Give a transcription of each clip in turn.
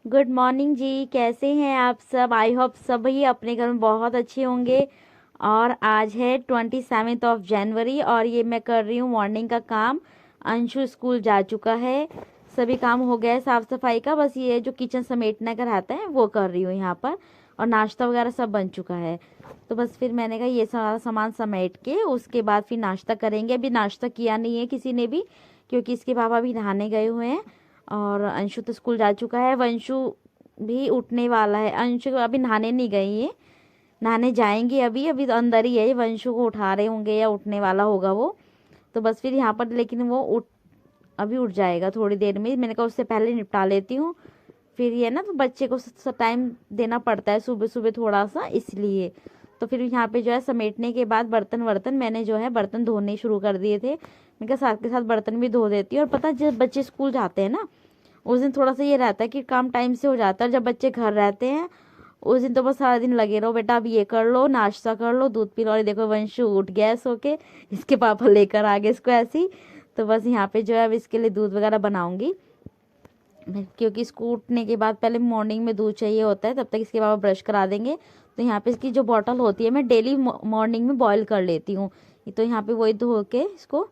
Good morning जी। कैसे हैं आप सब? आई होप सभी अपने घर में बहुत अच्छे होंगे। और आज है 27 जनवरी और ये मैं कर रही हूँ मॉर्निंग का काम। अंशु स्कूल जा चुका है, सभी काम हो गया है साफ़ सफाई का। बस ये जो किचन समेटने का रहता है वो कर रही हूँ यहाँ पर। और नाश्ता वगैरह सब बन चुका है। तो बस फिर मैंने कहा ये सारा सामान समेट के उसके बाद फिर नाश्ता करेंगे। अभी नाश्ता किया नहीं है किसी ने भी, क्योंकि इसके पापा भी नहाने गए हुए हैं। और अंशु तो स्कूल जा चुका है। वंशु भी उठने वाला है। अंशु अभी नहाने नहीं गई है, नहाने जाएंगे अभी। अभी तो अंदर ही है, वंशु को उठा रहे होंगे या उठने वाला होगा वो। तो बस फिर यहाँ पर, लेकिन वो अभी उठ जाएगा थोड़ी देर में। मैंने कहा उससे पहले निपटा लेती हूँ। फिर ये ना, तो बच्चे को टाइम देना पड़ता है सुबह सुबह थोड़ा सा, इसलिए। तो फिर यहाँ पे जो है समेटने के बाद बर्तन वर्तन मैंने जो है बर्तन धोने शुरू कर दिए थे। मैं कहा साथ के साथ बर्तन भी धो देती हूँ। और पता है जब बच्चे स्कूल जाते हैं ना, उस दिन थोड़ा सा ये रहता है कि काम टाइम से हो जाता है। जब बच्चे घर रहते हैं उस दिन तो बस सारा दिन लगे रहो, बेटा अब ये कर लो, नाश्ता कर लो, दूध पी लो। और ये देखो वंशु उठ गया है सो के, इसके पापा लेकर आ गए इसको ऐसी। तो बस यहाँ पे जो है अब इसके लिए दूध वगैरह बनाऊंगी क्योंकि इसको उठने के बाद पहले मॉर्निंग में दूध चाहिए होता है, तब तक इसके पापा ब्रश करा देंगे। तो यहाँ पे इसकी जो बॉटल होती है मैं डेली मॉर्निंग में बॉईल कर लेती हूँ। तो यहाँ पे वही धो के इसको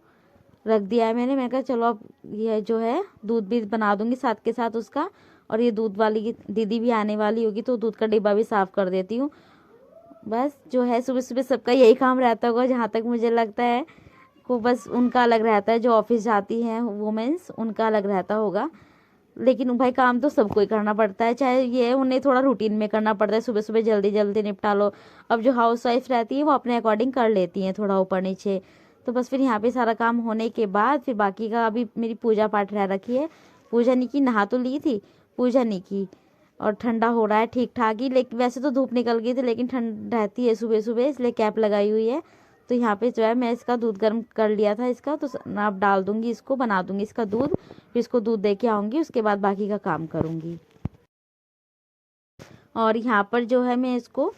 रख दिया है मैंने कहा चलो अब ये जो है दूध भी बना दूंगी साथ के साथ उसका। और ये दूध वाली की दीदी भी आने वाली होगी तो दूध का डिब्बा भी साफ़ कर देती हूँ। बस जो है सुबह सुबह सबका यही काम रहता होगा जहाँ तक मुझे लगता है। को बस उनका अलग रहता है, जो ऑफिस जाती हैं वुमेंस उनका अलग रहता होगा। लेकिन भाई काम तो सबको ही करना पड़ता है, चाहे ये उन्हें थोड़ा रूटीन में करना पड़ता है, सुबह सुबह जल्दी जल्दी निपटा लो। अब जो हाउस वाइफ रहती है वो अपने अकॉर्डिंग कर लेती हैं थोड़ा ऊपर नीचे। तो बस फिर यहाँ पे सारा काम होने के बाद फिर बाकी का, अभी मेरी पूजा पाठ रह रखी है। पूजा नहीं की, नहा तो ली थी, पूजा नहीं की। और ठंडा हो रहा है ठीक ठाक ही, लेकिन वैसे तो धूप निकल गई थी लेकिन ठंड रहती है सुबह सुबह, इसलिए कैप लगाई हुई है। तो यहाँ पे जो है मैं इसका दूध गर्म कर लिया था इसका, तो अब डाल दूंगी इसको, बना दूंगी इसका दूध। फिर इसको दूध दे के आऊँगी, उसके बाद बाकी का काम करूँगी। और यहाँ पर जो है मैं इसको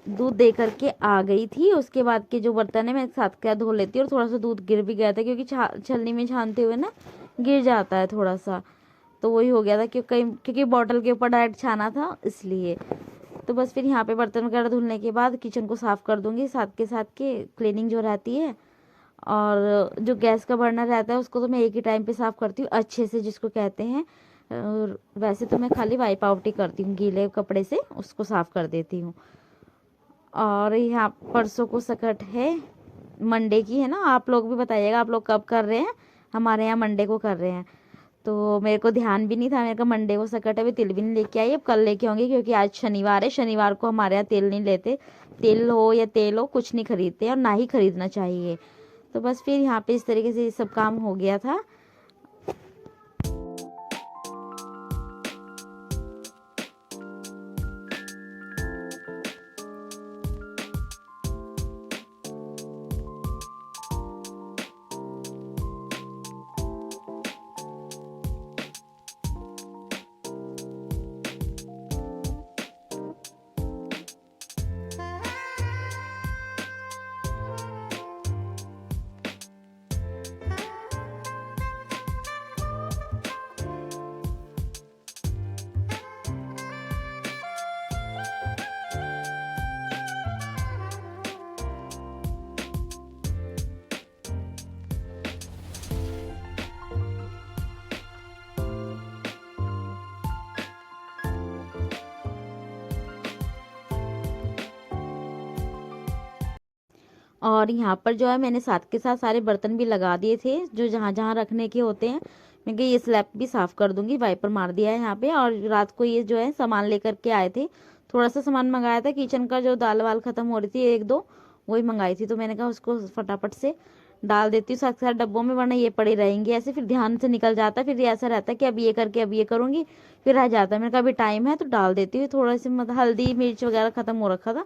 दूध दे करके आ गई थी। उसके बाद के जो बर्तन है मैं साथ क्या धो लेती हूँ। और थोड़ा सा दूध गिर भी गया था क्योंकि छलनी में छानते हुए ना गिर जाता है थोड़ा सा। तो वही हो गया था क्योंकि बॉटल के ऊपर डायरेक्ट छाना था इसलिए। तो बस फिर यहाँ पे बर्तन वगैरह धुलने के बाद किचन को साफ़ कर दूँगी साथ के साथ के क्लीनिंग जो रहती है। और जो गैस का बर्नर रहता है उसको तो मैं एक ही टाइम पे साफ़ करती हूँ अच्छे से, जिसको कहते हैं। और वैसे तो मैं खाली वाइप आउट ही करती हूँ, गीले कपड़े से उसको साफ़ कर देती हूँ। और यहाँ परसों को सकट है, मंडे की है ना। आप लोग भी बताइएगा आप लोग कब कर रहे हैं। हमारे यहाँ मंडे को कर रहे हैं। तो मेरे को ध्यान भी नहीं था, मेरे को मंडे को सकट है। अभी तिल भी नहीं लेके आई, अब कल लेके आऊँगी क्योंकि आज शनिवार है। शनिवार को हमारे यहाँ तेल नहीं लेते, तिल हो या तेल हो कुछ नहीं खरीदते और ना ही खरीदना चाहिए। तो बस फिर यहाँ पे इस तरीके से ये सब काम हो गया था। और यहाँ पर जो है मैंने साथ के साथ सारे बर्तन भी लगा दिए थे जो जहाँ जहाँ रखने के होते हैं। मैं ये स्लैब भी साफ़ कर दूंगी, वाइपर मार दिया है यहाँ पे। और रात को ये जो है सामान लेकर के आए थे, थोड़ा सा सामान मंगाया था किचन का, जो दाल वाल ख़त्म हो रही थी एक दो, वही मंगाई थी। तो मैंने कहा उसको फटाफट से डाल देती हूँ साथ साथ डब्बों में, वरना ये पड़े रहेंगे ऐसे, फिर ध्यान से निकल जाता है। फिर ऐसा रहता है कि अब ये करके अब ये करूँगी, फिर रह जाता है। मैंने कहा अभी टाइम है तो डाल देती हूँ। थोड़ा सी मतलब हल्दी मिर्च वगैरह ख़त्म हो रखा था,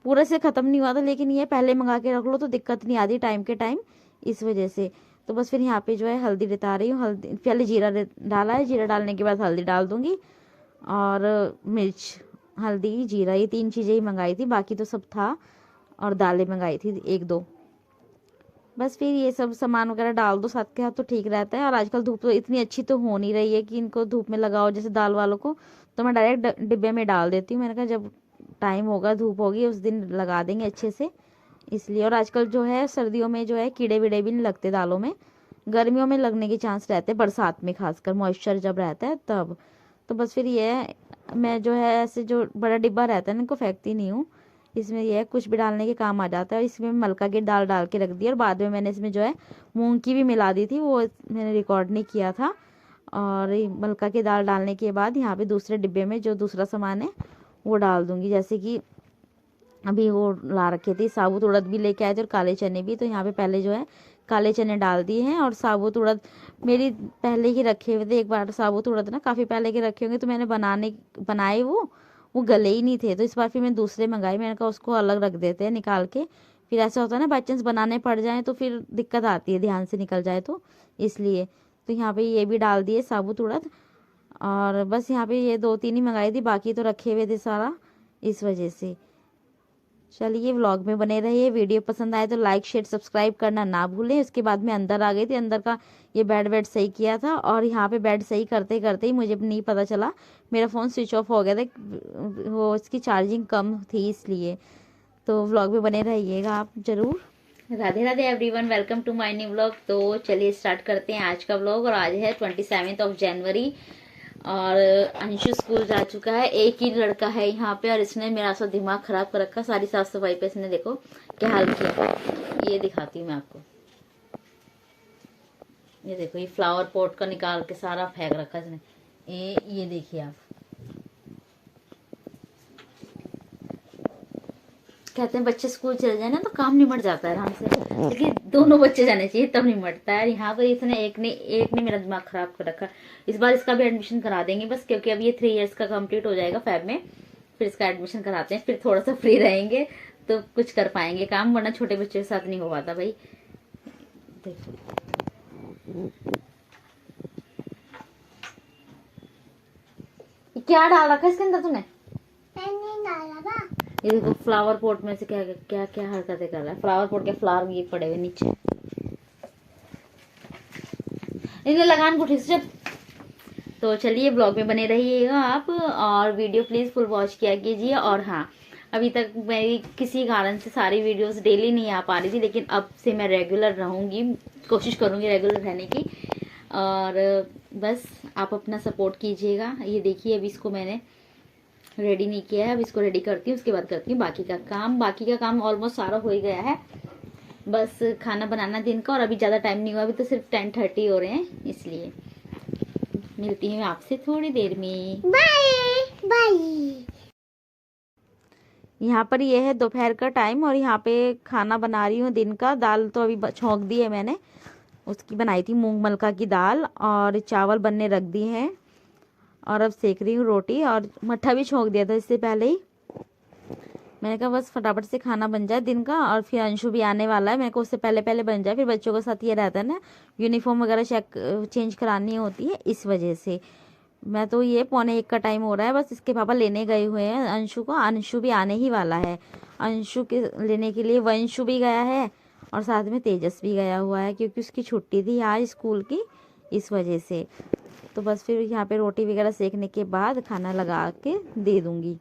पूरे से ख़त्म नहीं हुआ था, लेकिन ये पहले मंगा के रख लो तो दिक्कत नहीं आती टाइम के टाइम, इस वजह से। तो बस फिर यहाँ पे जो है हल्दी बता रही हूँ। हल्दी पहले जीरा डाला है, जीरा डालने के बाद हल्दी डाल दूँगी। और मिर्च, हल्दी, जीरा, ये 3 चीज़ें ही मंगाई थी, बाकी तो सब था। और दालें मंगाई थी एक दो। बस फिर ये सब सामान वगैरह डाल दो साथ के साथ तो ठीक रहता है। और आजकल धूप तो इतनी अच्छी तो हो नहीं रही है कि इनको धूप में लगाओ जैसे दाल वालों को, तो मैं डायरेक्ट डिब्बे में डाल देती हूँ। मैंने कहा जब टाइम होगा धूप होगी उस दिन लगा देंगे अच्छे से, इसलिए। और आजकल जो है सर्दियों में जो है कीड़े वीड़े भी नहीं लगते दालों में, गर्मियों में लगने के चांस रहते हैं, बरसात में खासकर मॉइस्चर जब रहता है तब। तो बस फिर ये है, मैं जो है ऐसे जो बड़ा डिब्बा रहता है ना इनको फेंकती नहीं हूँ, इसमें ये है कुछ भी डालने के काम आ जाता है। और इसमें मलका की दाल डाल के रख दी, और बाद में मैंने इसमें जो है मूंग की भी मिला दी थी, वो मैंने रिकॉर्ड नहीं किया था। और ये मलका की दाल डालने के बाद यहाँ पे दूसरे डिब्बे में जो दूसरा सामान है वो डाल दूँगी। जैसे कि अभी वो ला रखे थे साबुत उड़द भी लेके आए थे और काले चने भी, तो यहाँ पे पहले जो है काले चने डाल दिए हैं। और साबुत उड़द मेरी पहले ही रखे हुए थे, एक बार साबुत उड़द ना काफ़ी पहले के रखे होंगे, तो मैंने बनाए वो गले ही नहीं थे, तो इस बार फिर मैं दूसरे मंगाए। मैंने कहा उसको अलग रख देते हैं निकाल के, फिर ऐसा होता है ना बाई चांस बनाने पड़ जाए तो फिर दिक्कत आती है, ध्यान से निकल जाए तो इसलिए। तो यहाँ पे ये भी डाल दिए साबुत उड़द। और बस यहाँ पे ये 2-3 ही मंगाई थी, बाकी तो रखे हुए थे सारा, इस वजह से। चलिए व्लॉग में बने रहिए, वीडियो पसंद आए तो लाइक शेयर सब्सक्राइब करना ना भूलें। उसके बाद मैं अंदर आ गई थी, अंदर का ये बेड सही किया था, और यहाँ पे बेड सही करते करते ही मुझे नहीं पता चला मेरा फ़ोन स्विच ऑफ हो गया था, वो इसकी चार्जिंग कम थी इसलिए। तो व्लॉग में बने रहिएगा आप ज़रूर। Radhe Radhe everyone, welcome to my new vlog. तो चलिए स्टार्ट करते हैं आज का व्लॉग। और आज है 27 जनवरी और अंशु स्कूल जा चुका है, एक ही लड़का है यहाँ पे, और इसने मेरा सा दिमाग खराब कर रखा। सारी साफ सफाई पे इसने देखो क्या हाल किया। ये दिखाती हूँ मैं आपको, ये देखो ये फ्लावर पॉट का निकाल के सारा फेंक रखा इसने। ये देखिए आप, कहते हैं बच्चे स्कूल चले जाए ना तो काम निमट जाता है आराम से, लेकिन दोनों बच्चे जाने चाहिए तब निमटता है। यहाँ तो इसने एक ने मेरा दिमाग खराब कर रखा। इस बार इसका भी एडमिशन करा देंगे बस, क्योंकि अब ये 3 इयर्स का कंप्लीट हो जाएगा फेब में, फिर इसका एडमिशन कराते हैं, फिर थोड़ा सा फ्री रहेंगे तो कुछ कर पाएंगे काम, वरना छोटे बच्चे के साथ नहीं हो पाता भाई। देखो क्या डाल रखा है इसके अंदर तूने? ये देखो फ्लावर पॉट में से क्या क्या क्या हरकतें कर रहा है। फ्लावर पॉट के फ्लावर ये पड़े हुए नीचे, इन्हें लगान को ठीक से। तो चलिए ब्लॉग में बने रहिएगा आप, और वीडियो प्लीज फुल वॉच किया कीजिए। और हाँ, अभी तक मेरी किसी कारण से सारी वीडियोस डेली नहीं आ पा रही थी, लेकिन अब से मैं रेगुलर रहूंगी, कोशिश करूंगी रेगुलर रहने की। और बस आप अपना सपोर्ट कीजिएगा। ये देखिए अभी इसको मैंने रेडी नहीं किया है, अब इसको रेडी करती हूँ, उसके बाद करती हूँ बाकी का काम। बाकी का काम ऑलमोस्ट सारा हो ही गया है, बस खाना बनाना दिन का। और अभी ज़्यादा टाइम नहीं हुआ, अभी तो सिर्फ 10:30 हो रहे हैं, इसलिए मिलती हूँ आपसे थोड़ी देर में। Bye bye. यहाँ पर ये है दोपहर का टाइम, और यहाँ पे खाना बना रही हूँ दिन का। दाल तो अभी छौंक दी है मैंने, उसकी बनाई थी मूंग मलका की दाल, और चावल बनने रख दिए हैं, और अब सेक रही हूँ रोटी। और मट्ठा भी छोंक दिया था इससे पहले ही, मैंने कहा बस फटाफट से खाना बन जाए दिन का। और फिर अंशु भी आने वाला है, मेरे को उससे पहले पहले बन जाए, फिर बच्चों के साथ ये रहता है ना, यूनिफॉर्म वगैरह चेंज करानी होती है, इस वजह से। मैं तो ये 1:45 का टाइम हो रहा है, बस इसके पापा लेने गए हुए हैं अंशु को। अंशु भी आने ही वाला है, अंशु के लेने के लिए वंशु भी गया है, और साथ में तेजस भी गया हुआ है, क्योंकि उसकी छुट्टी थी आज स्कूल की, इस वजह से। तो बस फिर यहाँ पे रोटी वगैरह सेकने के बाद खाना लगा के दे दूँगी।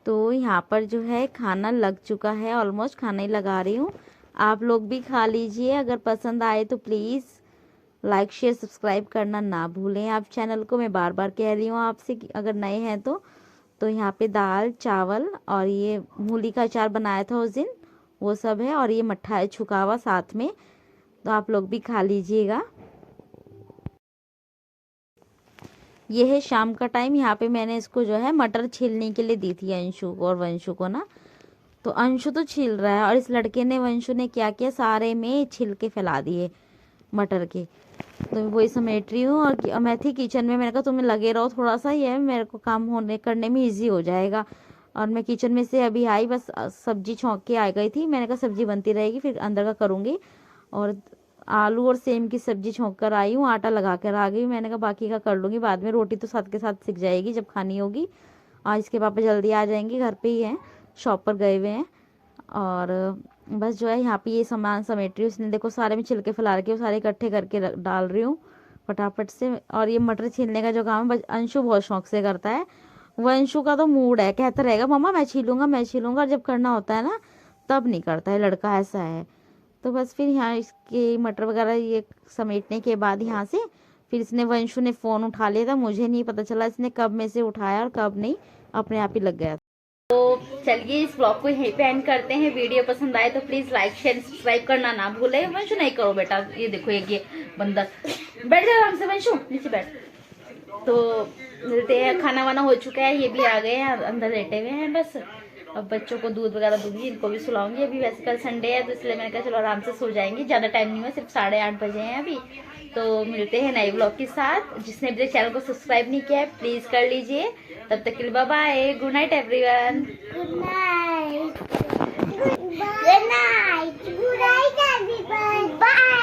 तो यहाँ पर जो है खाना लग चुका है, ऑलमोस्ट खाना ही लगा रही हूँ। आप लोग भी खा लीजिए, अगर पसंद आए तो प्लीज़ लाइक शेयर सब्सक्राइब करना ना भूलें आप चैनल को। मैं बार बार कह रही हूँ आपसे कि अगर नए हैं तो यहाँ पे दाल चावल और ये मूली का अचार बनाया था उस दिन, वो सब है, और ये मट्ठा है छुका हुआ साथ में, तो आप लोग भी खा लीजिएगा। ये है शाम का टाइम। यहाँ पे मैंने इसको जो है मटर छीलने के लिए दी थी अंशु को और वंशु को ना। तो अंशु तो छील रहा है और इस लड़के ने वंशु ने क्या किया, सारे में छिलके फैला दिए मटर के। तो वही समेट रही हूँ और मैं थी किचन में, मैंने कहा तुम्हें लगे रहो थोड़ा सा, ये मेरे को काम होने करने में इजी हो जाएगा। और मैं किचन में से अभी आई, बस सब्जी छौंक के आ गई थी। मैंने कहा सब्जी बनती रहेगी फिर अंदर का करूँगी। और आलू और सेम की सब्जी छौंक कर आई हूँ, आटा लगा कर आ गई। मैंने कहा बाकी का कर लूँगी बाद में, रोटी तो साथ के साथ सिक जाएगी जब खानी होगी। आज इसके पापा जल्दी आ जाएंगे, घर पे ही हैं, शॉप पर गए हुए हैं। और बस जो है यहाँ पे ये सामान समेट रही हूँ। इसने देखो सारे में छिलके फैला रखे, सारे इकट्ठे करके डाल रही हूँ फटाफट से। और ये मटर छीलने का जो काम है अंशु बहुत शौक से करता है। वंशु का तो मूड है, कहता रहेगा मम्मा मैं छीलूंगा मैं छीलूंगा, और जब करना होता है ना तब नहीं करता है, लड़का ऐसा है। तो बस फिर यहाँ इसके मटर वगैरह ये समेटने के बाद यहाँ से फिर इसने वंशु ने फ़ोन उठा लिया था। मुझे नहीं पता चला इसने कब में से उठाया और कब नहीं, अपने आप ही लग गया। तो चलिए इस ब्लॉग को यहीं पे एंड करते हैं। वीडियो पसंद आए तो प्लीज लाइक शेयर सब्सक्राइब करना ना भूले। वंशु नहीं करो बेटा, ये देखो ये बंदर, बैठ जाओ आराम से वंशु, नीचे बैठ। तो मिलते हैं, खाना वाना हो चुका है, ये भी आ गए हैं अंदर लेटे हुए हैं। बस अब बच्चों को दूध वगैरह दूंगी, इनको भी सुलाऊंगी। अभी वैसे कल संडे है तो इसलिए मैंने कहा चलो आराम से सो जाएंगे, ज़्यादा टाइम नहीं हुआ, सिर्फ 8:30 बजे हैं अभी। तो मिलते हैं नए ब्लॉग के साथ। जिसने अभी तक चैनल को सब्सक्राइब नहीं किया है प्लीज़ कर लीजिए। तब तक के लिए bye bye, good night everyone. Good night. Good night. Good night, everyone. Bye.